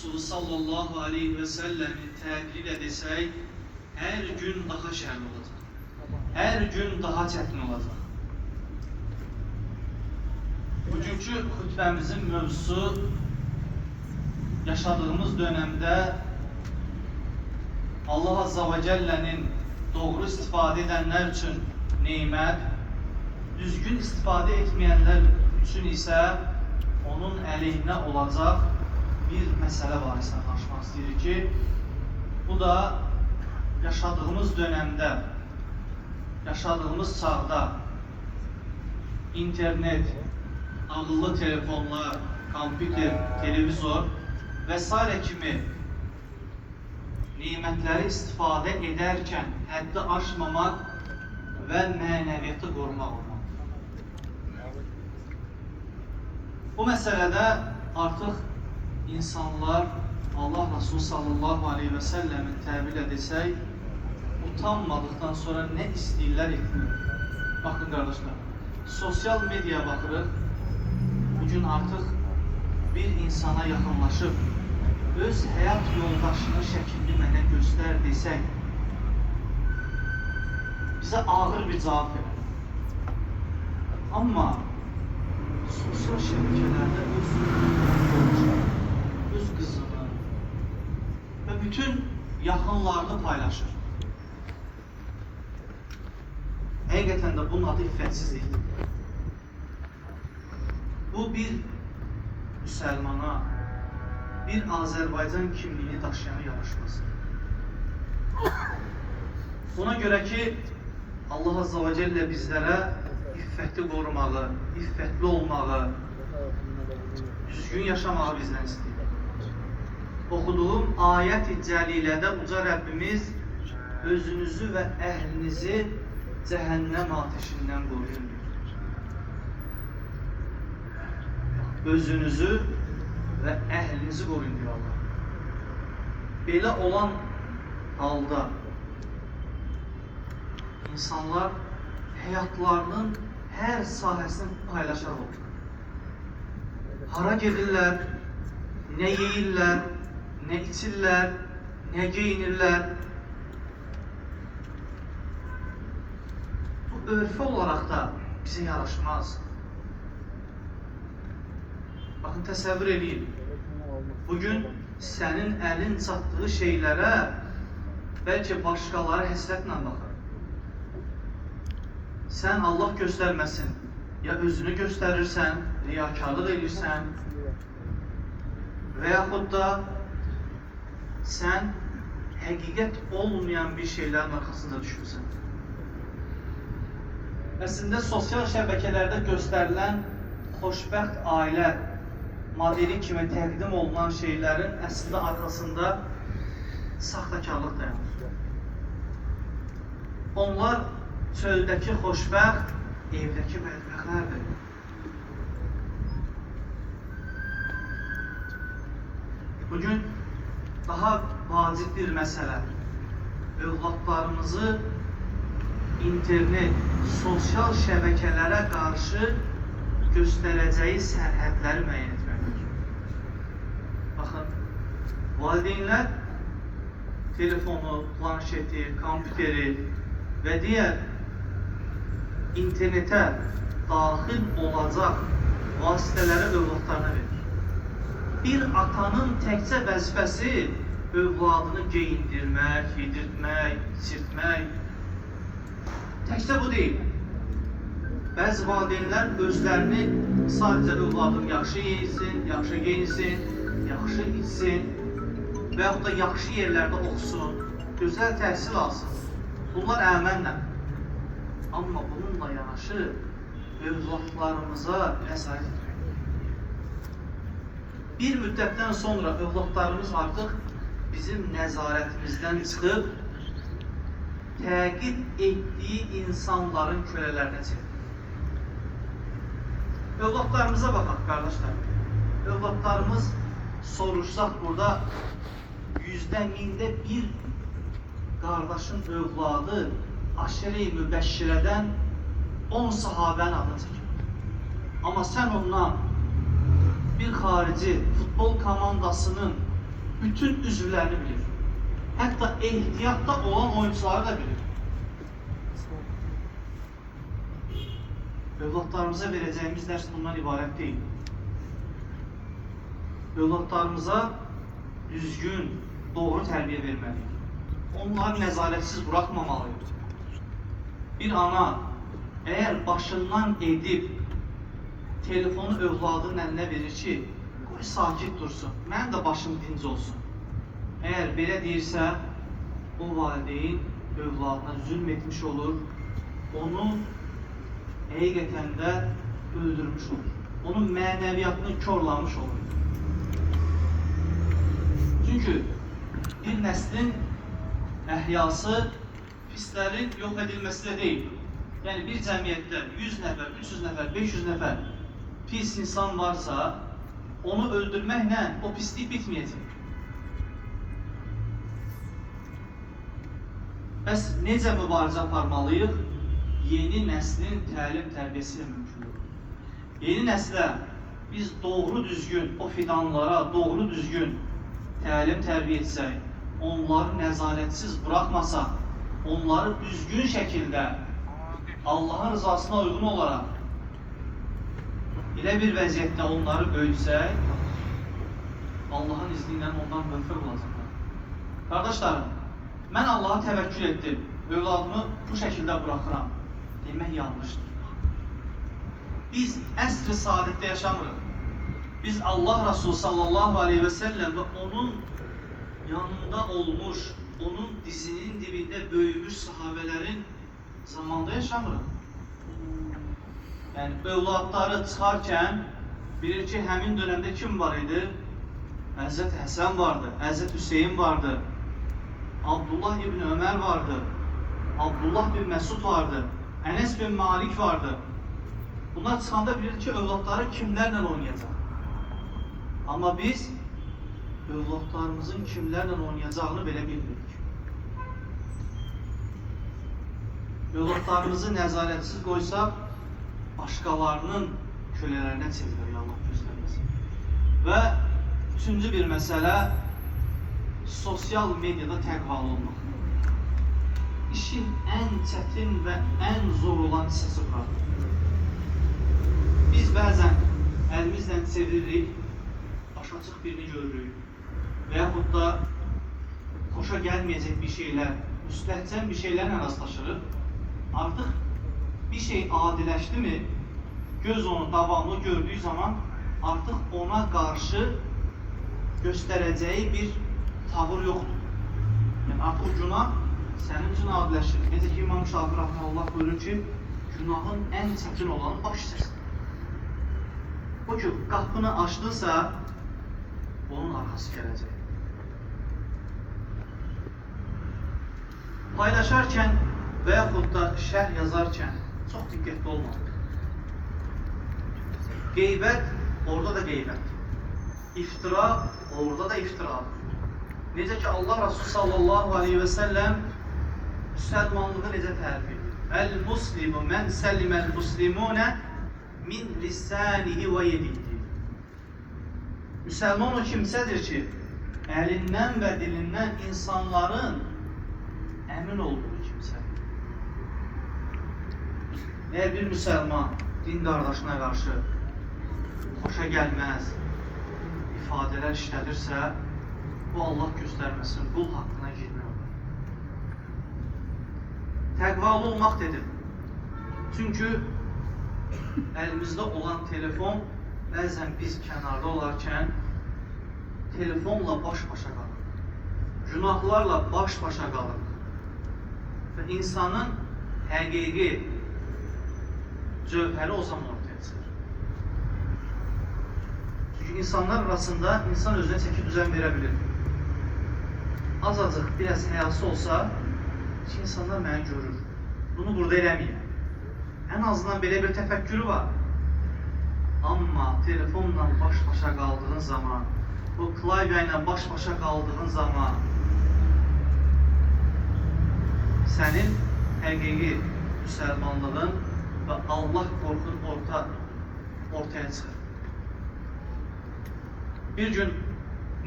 Resulü sallallahu aleyhi ve sellemin təqlid edəsək, hər gün daha şərt olacaq. Hər gün daha çətin olacaq. Bugünkü xütbəmizin mövzusu yaşadığımız dönemdə Allah Azza və Cəllənin doğru istifadə edənlər üçün neymət, düzgün istifadə etməyənlər üçün isə onun əleyhinə olacaq bir məsələ barəsində danışmaq istəyirik ki, bu da yaşadığımız dönemdə, yaşadığımız çağda internet, ağıllı telefonlar, kompüter, televizor və s. kimi nimətləri istifadə edərkən həddi aşmamaq və mənəviyyatı qorumaq olmaq. Bu məsələdə artıq insanlar Allah Resulü sallallahu aleyhi və səlləmin təbil edəsək, utanmadıqdan sonra nə istəyirlər etmiyor. Bakın qardaşlar, sosial medyaya baxırıq, bugün artıq bir insana yaxınlaşıb, öz həyat yoldaşının şəklini mənə göstər desək, bizə ağır bir cavab verir. Amma sosial şəbəkələrdə öz qızını və bütün yaxınlarını paylaşır. Həqiqətən də bunun adı iffətsizlikdir. Bu bir müsəlmana, bir Azərbaycan kimliyini daşıyana yaraşmaz. Ona görə ki, Allah Azza və Cəllə bizlərə iffəti qorumağı, iffətli olmağı, düzgün yaşamağı bizdən istəyir. Oxuduğum ayət-i cəlilədə uca Rəbbimiz özünüzü və əhlinizi cəhənnəm ateşindən qoruyun diyor. Özünüzü və əhlinizi qoruyun diyor Allah. Belə olan halda insanlar həyatlarının hər sahəsini paylaşar olur. Hara gedirlər, nə yeyirlər, nə içirlər, nə geyinirlər. Bu örfü olaraq da bizə yaraşmaz. Bakın, təsəvvür edin. Bugün sənin əlin çatdığı şeylərə bəlkə başqaları həsrətlə baxır. Sən Allah göstərməsin, ya özünü göstərirsən, riyakarlıq edirsən və yaxud da sən həqiqət olmayan bir şeylərin arxasında düşürsən. Əslində, sosial şəbəkələrdə göstərilən xoşbəxt ailə modeli kimi təqdim olunan şeylərin əslində arxasında saxtakarlıq dayanır. Onlar çöldəki xoşbəxt, evdəki bədbəxtlərdir. Bugün daha vacib bir məsələ, övladlarımızı internet, sosial şəbəkələrə qarşı göstərəcəyi sərhədləri müəyyən etməkdir. Baxın, valideynlər telefonu, planşeti, kompüteri və digər internetə daxil olacaq vasitələri övladlarına verir. Bir atanın təkcə vəzifəsi övladını geyindirmək, yedirtmək, içirtmək. Təkcə bu deyil. Bəzi valideynlər özlərini sadəcə övladım yaxşı yeyilsin, yaxşı geyinsin, yaxşı içsin və yaxud da yaxşı yerlərdə oxusun, gözəl təhsil alsın. Bunlar əmənlə. Amma bununla yanaşı övladlarımıza nəzarət etmək. Bir müddətdən sonra övladlarımız artıq bizim nəzarətimizdən çıxıb təqib etdiyi insanların kölələrinə çevirir. Övladlarımıza baxaq, qardaşlar. Övladlarımız soruşsaq burada %1000-də 1 qardaşın övladı aşırı mübəşşirədən 10 sahabənin adını çəkir. Amma sən ondan bir xarici futbol komandasının bütün üzvlərini bilir. Hətta ehtiyatda olan oyuncuları da bilir. Övladlarımıza verəcəyimiz dərs bundan ibarət deyil. Övladlarımıza düzgün, doğru tərbiyə verməliyik. Onları nəzarətsiz buraxmamalıyıq. Bir ana əgər başından edib telefonu övladının əlinə verir ki, qoy sakit dursun, mənim də başım dinc olsun. Əgər belə deyirsə, o valideyn övladına zülm etmiş olur, onu həqiqətən də öldürmüş olur. Onun mənəviyyatını körlamış olur. Çünki bir nəslin əhyası pislərin yox edilməsi də deyil. Yəni bir cəmiyyətdə 100 nəfər, 300 nəfər, 500 nəfər pis insan varsa, onu öldürməklə o pislik bitməyəcək. Bəs necə mübarizə aparmalıyıq? Yeni nəslin təlim tərbiyəsi ilə mümkündür. Yeni nəslə biz doğru düzgün, o fidanlara doğru düzgün təlim tərbiyə etsək, onları nəzarətsiz buraxmasaq, onları düzgün şəkildə Allahın rızasına uyğun olaraq elə bir vəziyyətdə onları böyütsək, Allahın izni ilə ondan müvəffəq olacaqlar. Qardaşlarım, mən Allaha təvəkkül etdim, övladımı bu şəkildə buraxıram demək yanlışdır. Biz əsr-i saadətdə yaşamırıq. Biz Allah Resulü sallallahu aleyhi və səlləm və onun yanında olmuş, onun dizinin dibində böyümüş sahabələrin zamanda yaşamırıq. Yəni, övladları çıxarkən bilir ki, həmin dönəmdə kim var idi? Həzrət Həsən vardı, Həzrət Hüseyin vardı, Abdullah ibn Ömər vardı, Abdullah bin Məsud vardı, Ənəs bin Malik vardı. Bunlar çıxanda bilir ki, övladları kimlərlə oynayacaq. Amma biz övladlarımızın kimlərlə oynayacağını belə bilmirik. Övladlarımızı nəzarətsiz qoysaq, başqalarının kölələrinə çevirir, Allah göstərməsin. Və üçüncü bir məsələ, sosial mediada təqvalı olmaq. İşin ən çətin və ən zor olan hissəsi buradır. Biz bəzən əlimizlə çeviririk, başaçıq birini görürük və yaxud da xoşa gəlməyəcək bir şeylər, müstəhcən bir şeylərlə rastlaşırıq. Artıq bir şey adiləşdi mi, göz onu davamlı gördüyü zaman artıq ona qarşı göstərəcəyi bir tavır yoxdur. Yəni artıq günah sənin üçün adiləşir. Necə ki, İmam Şafii rahmanullah buyurur ki, günahın ən çətin olanı baş hissəsidir. O ki, qapını açdısa, onun arxası gələcək. Paylaşarkən və yaxud da şərh yazarkən çox diqqətli olmalıyıq. Qeybət, orada da qeybət. İftira, orada da iftiradır. Necə ki, Allah Resulü sallallahu aleyhi və səlləm müsəlmanlığı necə tərif edir? Əl-muslimu mən səlliməl-muslimunə min lisanihi və yedihi. Müsəlman o kimsədir ki, əlindən və dilindən insanların əmin olduğu kimsədir. Əgər bir müsəlman din qardaşına qarşı xoşa gəlməz ifadələr işlədirsə, bu Allah göstərməsin, qul haqqına girmək olur. Təqvalı olmaq dedim. Çünki əlimizdə olan telefon, bəzən biz kənarda olarkən telefonla baş-başa qalır. Günahlarla baş-başa qalır. Və insanın həqiqi cövhəri o zaman ortaya çıxır. Çünki insanlar arasında insan özünə çəki düzən verə bilir. Azacıq, biraz həyası olsa, ki, insanlar məni görür. Bunu burada eləməyəm. Ən azından belə bir təfəkkürü var. Amma telefonla baş-başa qaldığın zaman, o klavya ilə baş-başa qaldığın zaman sənin həqiqi müsəlmanlığın və Allah qorxun ortaya çıxır. Bir gün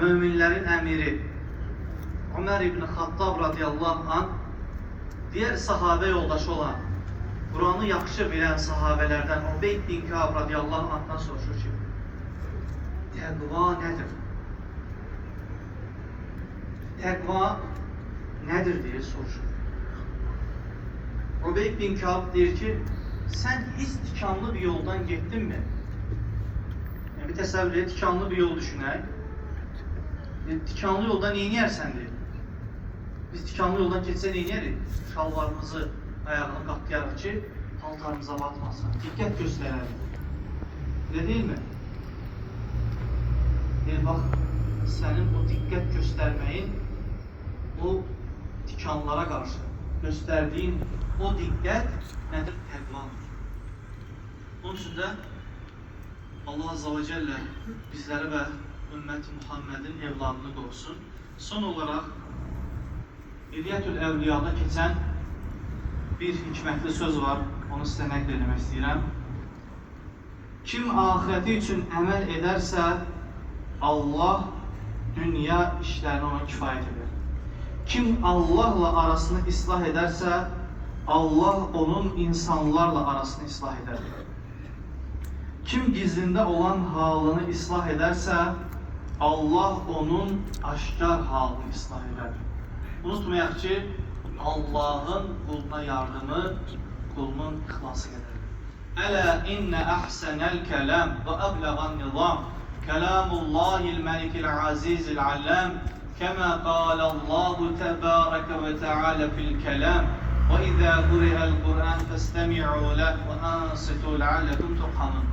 möminlərin əmiri Ömər ibn Xattab radiyallahu anh diğer sahabe yoldaşı olan, Kur'an'ı yaxşı bilən sahabelerden Ubeyd bin Ka'b radiyallahu anh'tan soruşur ki, təqva nədir? Təqva nədir diye soruşur. Ubeyd bin Ka'b deyir ki, sen hiç tikanlı bir yoldan gittin mi? Yani bir təsəvvür et, tikanlı bir yol düşünək. Tikanlı yolda neyniyərsən deyir. Biz tikanlı yoldan geçsə neyniyərik? Şalvarımızı ayağını qatlayarıq ki, paltarımıza batmasın. Diqqət göstərərik. Öyle değil mi? Bak, senin o diqqət göstərməyin o tikanlara qarşı göstərdiyin o diqqət nədir? Təqvadır. Onun üçün də Allah Azze ve Celle bizləri və ümmət-i Muhammedin evladını qorusun. Son olarak İlyətül Əvliyada keçən bir hikmətli söz var. Onu sizə nəql etmək istəyirəm. Kim ahireti üçün əməl edərsə, Allah dünya işlərini ona kifayət edir. Kim Allahla arasını islah ederse, Allah onun insanlarla arasını islah eder. Kim gizlinde olan halını islah ederse, Allah onun aşkar halını islah eder. Unutmayaq ki, Allah'ın kuluna yardımı, kulunun ixlası eder. Ələ innə əhsənəl kələm və əbləğən nizam kələmullahil məlikil azizil alləm كما قال الله تبارك وتعالى في الكلام وإذا قرئ القرآن فاستمعوا له وأنصتوا لعلكم ترحمون